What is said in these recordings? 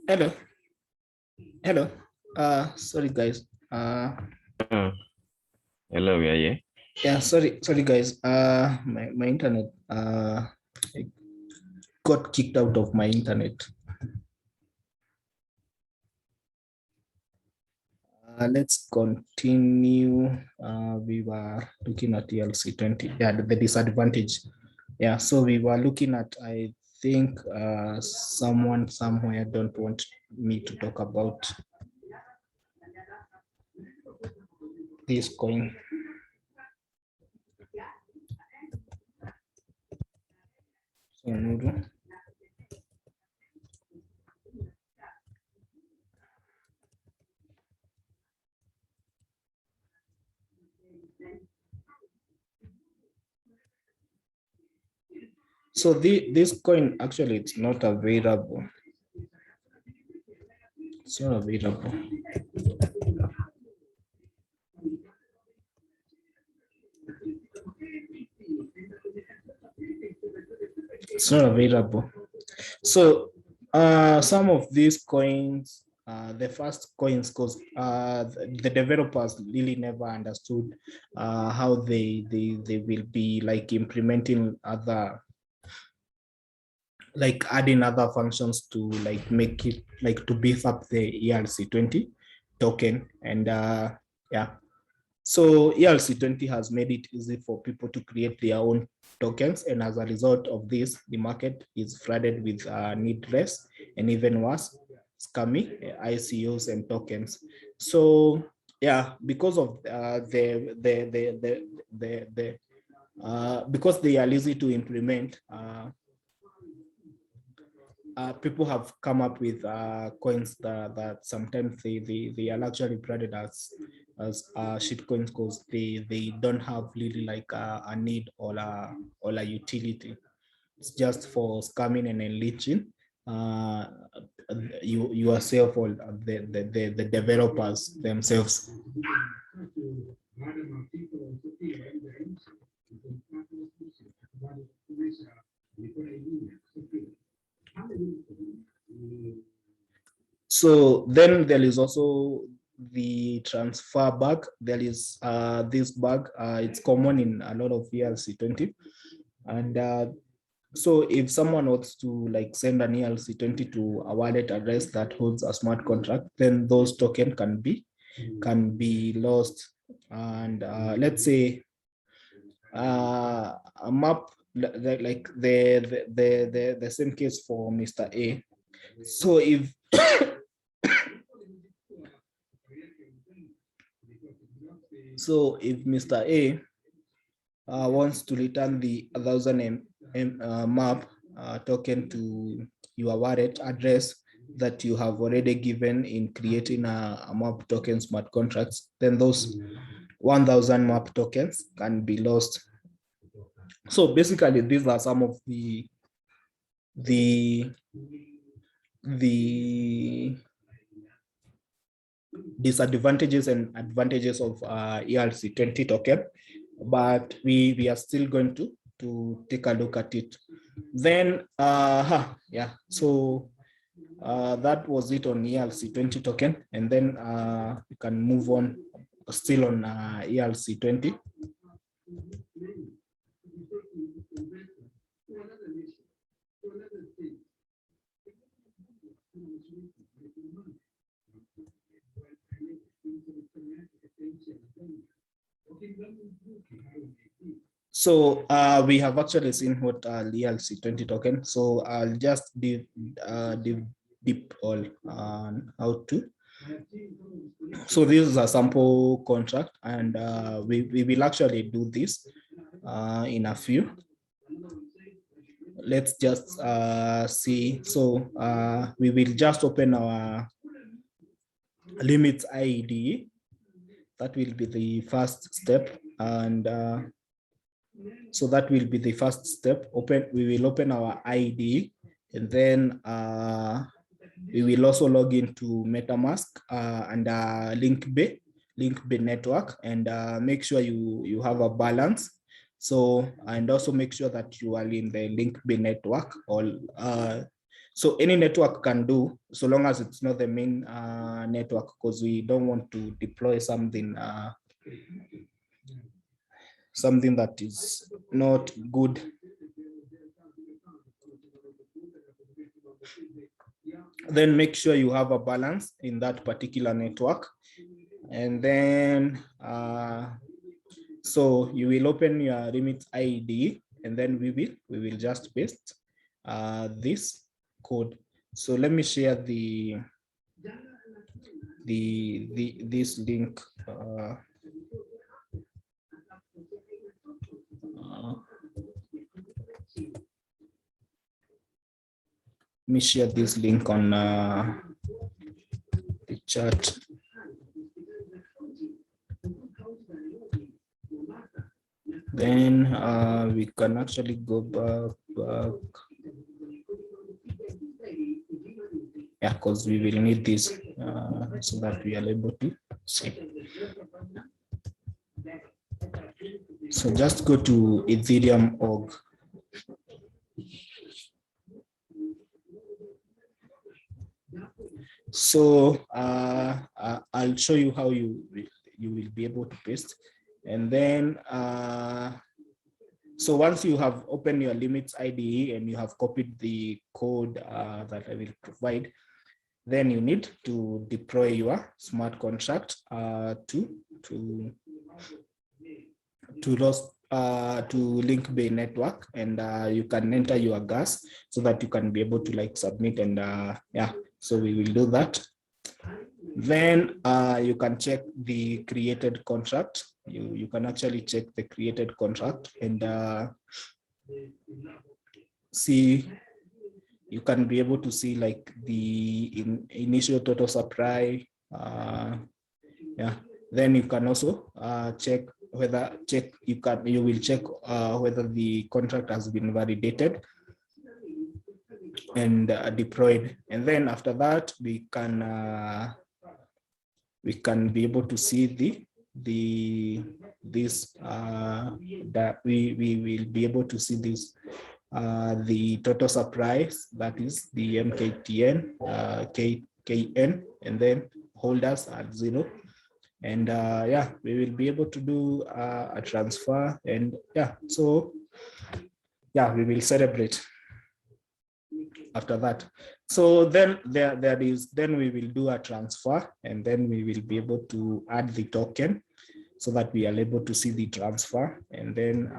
Hello. Hello. Sorry guys. Oh, hello, yeah. Yeah, sorry guys. My internet I got kicked out of my internet. Let's continue. We were looking at ERC20. Yeah, the disadvantage. Yeah, so we were looking at, I think someone somewhere don't want me to talk about this coin. So, so this coin actually it's not available. It's not available. It's not available. So some of these coins, the first coins, because the developers really never understood how they will be like implementing other, like adding other functions to like make it like to beef up the ERC20 token. And yeah, so ERC20 has made it easy for people to create their own tokens, and as a result of this, the market is flooded with needless and even worse, scammy ICOs and tokens. So yeah, because of because they are easy to implement, people have come up with coins that sometimes they are actually branded as shit coins because they don't have really like a need or a utility. It's just for scamming and enriching yourself or the developers themselves. So then there is also the transfer bug. There is this bug. It's common in a lot of ERC20. And so if someone wants to like send an ERC20 to a wallet address that holds a smart contract, then those tokens can be lost. And let's say a map like the same case for Mr. A. So if so if Mr. A wants to return the 1000 map token to your wallet address that you have already given in creating a map token smart contracts, then those 1000 map tokens can be lost. So basically, these are some of the disadvantages and advantages of ERC20 token, but we are still going to take a look at it. Then yeah, so that was it on ERC20 token, and then we can move on still on ERC20. So we have actually seen what ERC20 token. So I'll just deep all on how to. So this is a sample contract, and we will actually do this in a few. Let's just see. So we will just open our limits ID. That will be the first step, and so that will be the first step. We will open our ID, and then we will also log into MetaMask and Linkbay network, and make sure you have a balance. So, and also make sure that you are in the Linkbay network, or So any network can do, so long as it's not the main network, because we don't want to deploy something that is not good. Then make sure you have a balance in that particular network. And then, so you will open your remit ID, and then we will just paste this code. So let me share this link. Let me share this link on the chat. Then we can actually go back. Yeah, because we will need this so that we are able to see. So just go to Ethereum.org. So I'll show you how you will be able to paste. And then, so once you have opened your limits IDE and you have copied the code that I will provide, then you need to deploy your smart contract to Link Bay network, and you can enter your gas so that you can be able to like submit, and yeah, so we will do that. Then you can check the created contract. You can actually check the created contract and see, you can be able to see like the initial total supply. Yeah, then you can also check whether you will check whether the contract has been validated and deployed. And then after that, we can be able to see that we will be able to see this the total supplies, that is the MKTN, KN, and then holders at 0. And yeah, we will be able to do a transfer, and yeah, so yeah, we will celebrate after that. So then then we will do a transfer, and then we will be able to add the token so that we are able to see the transfer. And then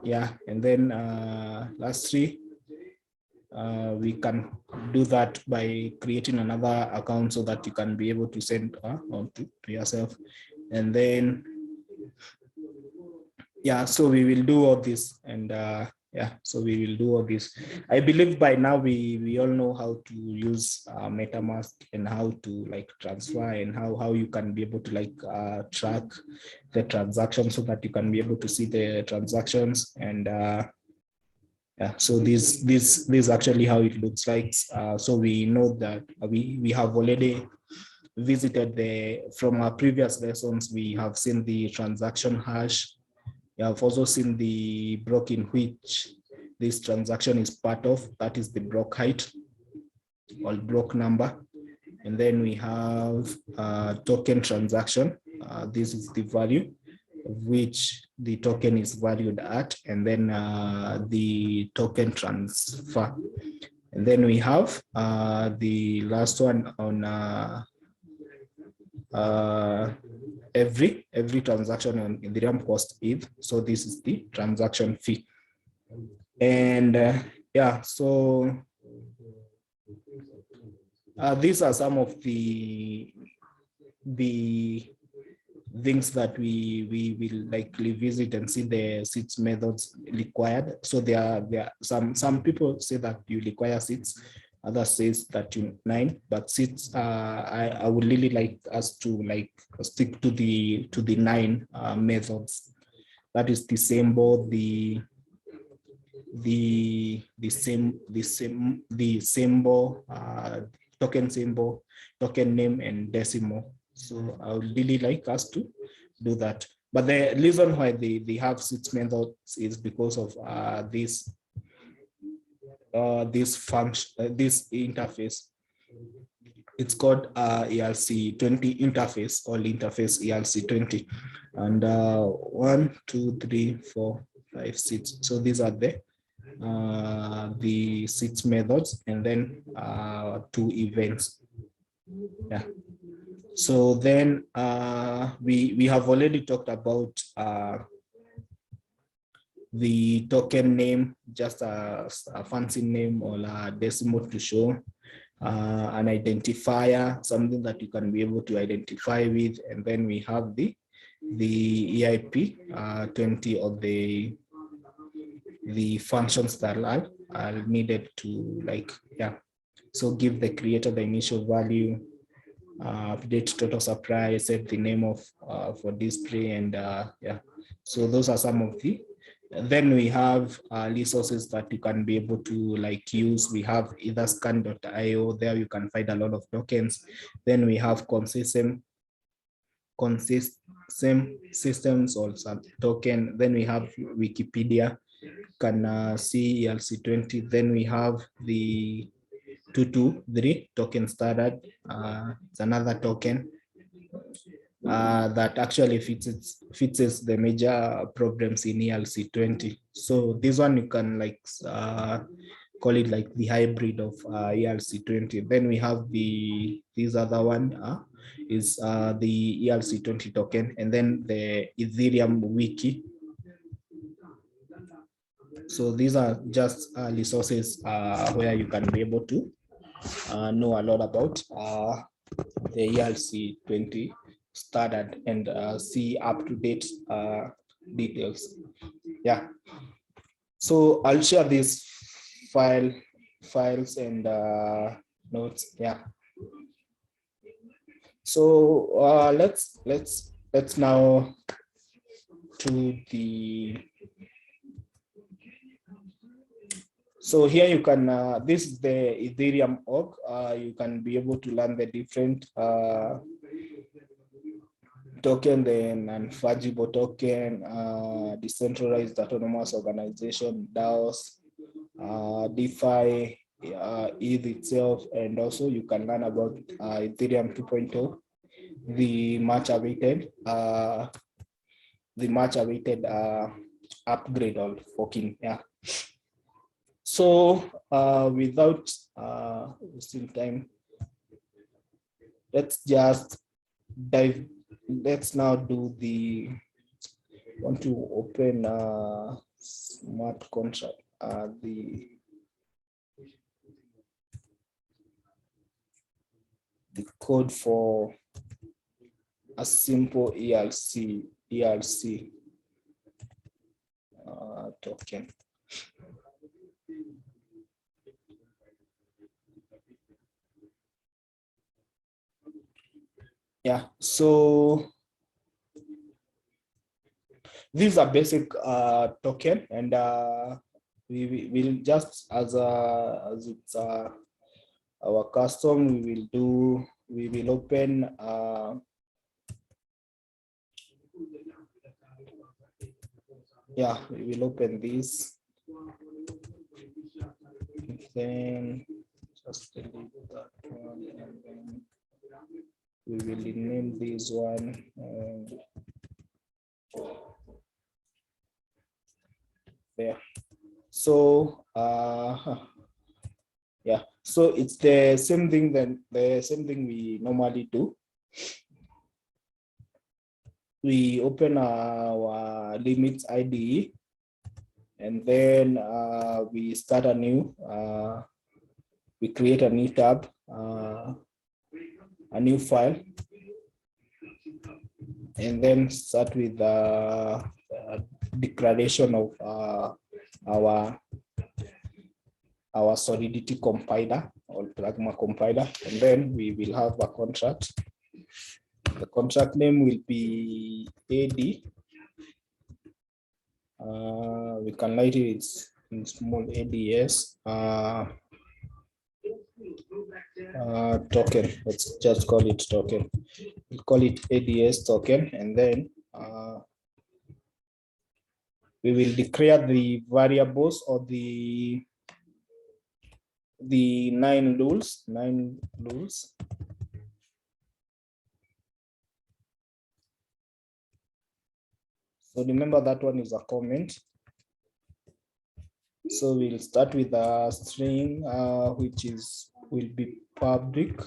yeah, and then lastly, we can do that by creating another account so that you can be able to send on to yourself. And then yeah, so we will do all this, and yeah, so we will do all this. I believe by now we all know how to use MetaMask and how to like transfer, and how you can be able to like track the transactions so that you can be able to see the transactions. And yeah, so this actually how it looks like. So we know that we have already visited from our previous lessons, we have seen the transaction hash. You have also seen the block in which this transaction is part of, that is the block height or block number. And then we have token transaction. This is the value of which the token is valued at, and then the token transfer. And then we have the last one on every transaction on Ethereum cost ETH. So this is the transaction fee. And yeah, so these are some of the things that we will likely visit and see the seeds methods required. So there are some people say that you require seeds, others says that you 9, but seeds I would really like us to like stick to the 9 methods. That is the symbol, the symbol, token symbol, token name, and decimal. So I would really like us to do that. But the reason why they have seeds methods is because of this this function, this interface. It's called ERC20 interface, or interface ERC20, and 1, 2, 3, 4, 5, 6. So these are the 6 methods, and then 2 events. Yeah. So then we have already talked about the token name, just a fancy name or a decimal to show an identifier, something that you can be able to identify with, and then we have the EIP 20, or the functions that are needed to, like, yeah. So give the creator the initial value, update total supply, set the name of for display, and yeah. So those are some of the. Then we have resources that you can be able to, like, use. We have either scan.io, there you can find a lot of tokens. Then we have consistent systems or some token. Then we have Wikipedia, can see ERC20. Then we have the 223 token standard. It's another token that actually fixes the major problems in ERC20. So this one you can, like, call it like the hybrid of ERC20. Then we have this other one is the ERC20 token, and then the Ethereum wiki. So these are just resources where you can be able to know a lot about the ERC20 standard and see up-to-date details. Yeah. So I'll share these files and notes. Yeah. So let's now to the. So here you can, this is the Ethereum org. You can be able to learn the different token, the non-fungible token, decentralized autonomous organization, DAOs, DeFi, ETH itself, and also you can learn about Ethereum 2.0, the much awaited upgrade or forking. Yeah. So without wasting time, let's just dive. Let's now do the. Want to open smart contract. The code for a simple ERC token. Yeah, so these are basic token, and we will just as it's our custom, we will open yeah, we will open this, then just delete that one, and then we will name this one there. So yeah, so it's the same thing we normally do. We open our limits IDE, and then we start a new we create a new tab, a new file, and then start with the declaration of our Solidity compiler or Pragma compiler, and then we will have a contract. The contract name will be AD. We can write it in small ADS. Token. Let's just call it token. We'll call it ADS token, and then we will declare the variables or the the 9 rules. So remember that one is a comment. So we'll start with a string which will be public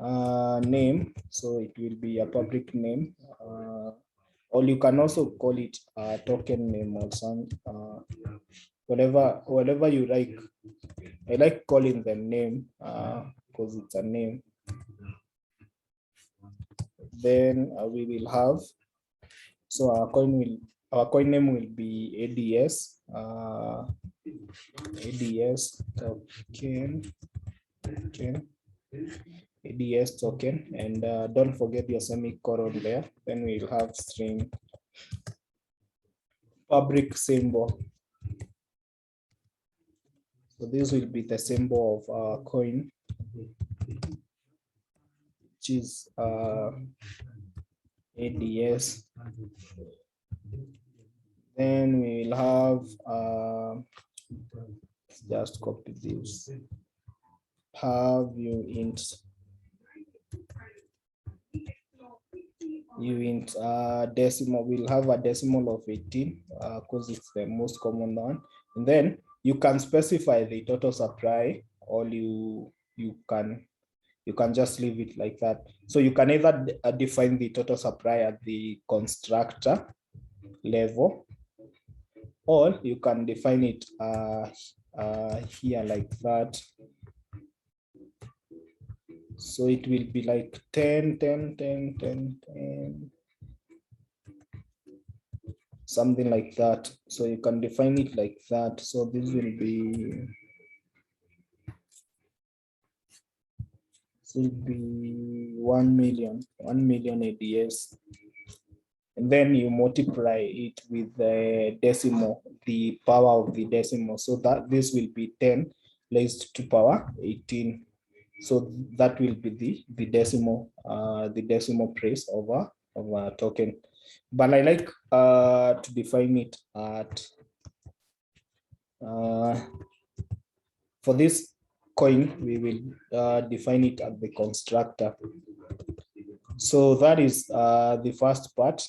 name. So it will be a public name, or you can also call it a token name or some whatever you like. I like calling them name because it's a name. Then we will have, so our coin name will be ADS. ADS token. ADS token, and don't forget your semicolon there. Then we'll have string public symbol. So this will be the symbol of our coin, which is ADS. Then we will have just copy this. Have uint decimal. We'll have a decimal of 18 because it's the most common one. And then you can specify the total supply, or you can just leave it like that. So you can either define the total supply at the constructor level, or you can define it here like that. So it will be like 10, 10, 10, 10, 10, something like that. So you can define it like that. So this will be 1 million ADS. And then you multiply it with the decimal, the power of the decimal. So that this will be 10 raised to power 18. So that will be the decimal place of a token. But I like to define it at for this coin, we will define it at the constructor. So that is the first part.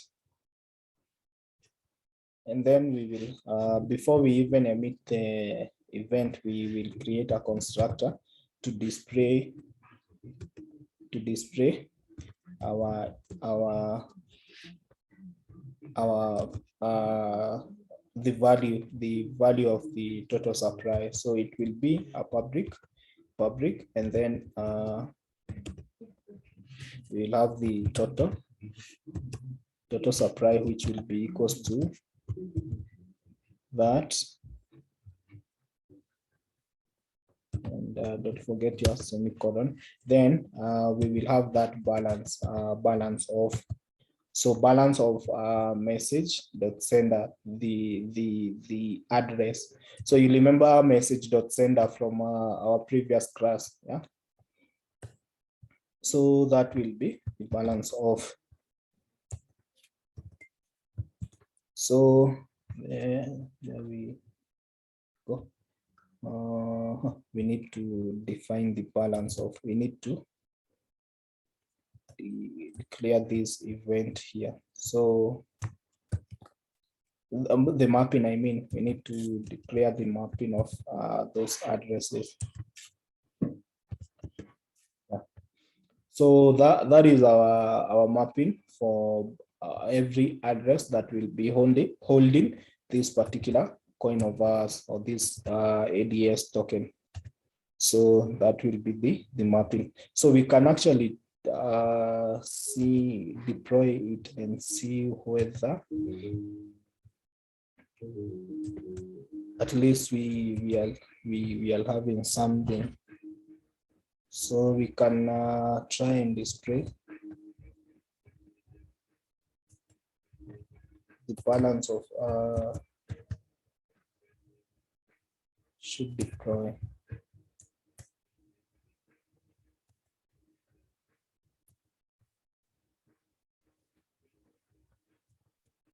And then we will, before we even emit the event, we will create a constructor to display our the value of the total supply. So it will be a public, and then we'll have the total supply, which will be equals to that. And don't forget your semicolon. Then we will have that balance of, so balance of message dot sender, the address. So you remember message dot sender from our previous class, yeah. So that will be the balance of. So there we go. We need to define the balance of. We need to declare this event here. So the mapping, I mean, we need to declare the mapping of those addresses. Yeah. So that is our mapping for every address that will be holding this particular coin of ours, or this ADS token. So that will be the mapping. So we can actually deploy it and see whether at least we are having something. So we can try and display the balance of should deploy.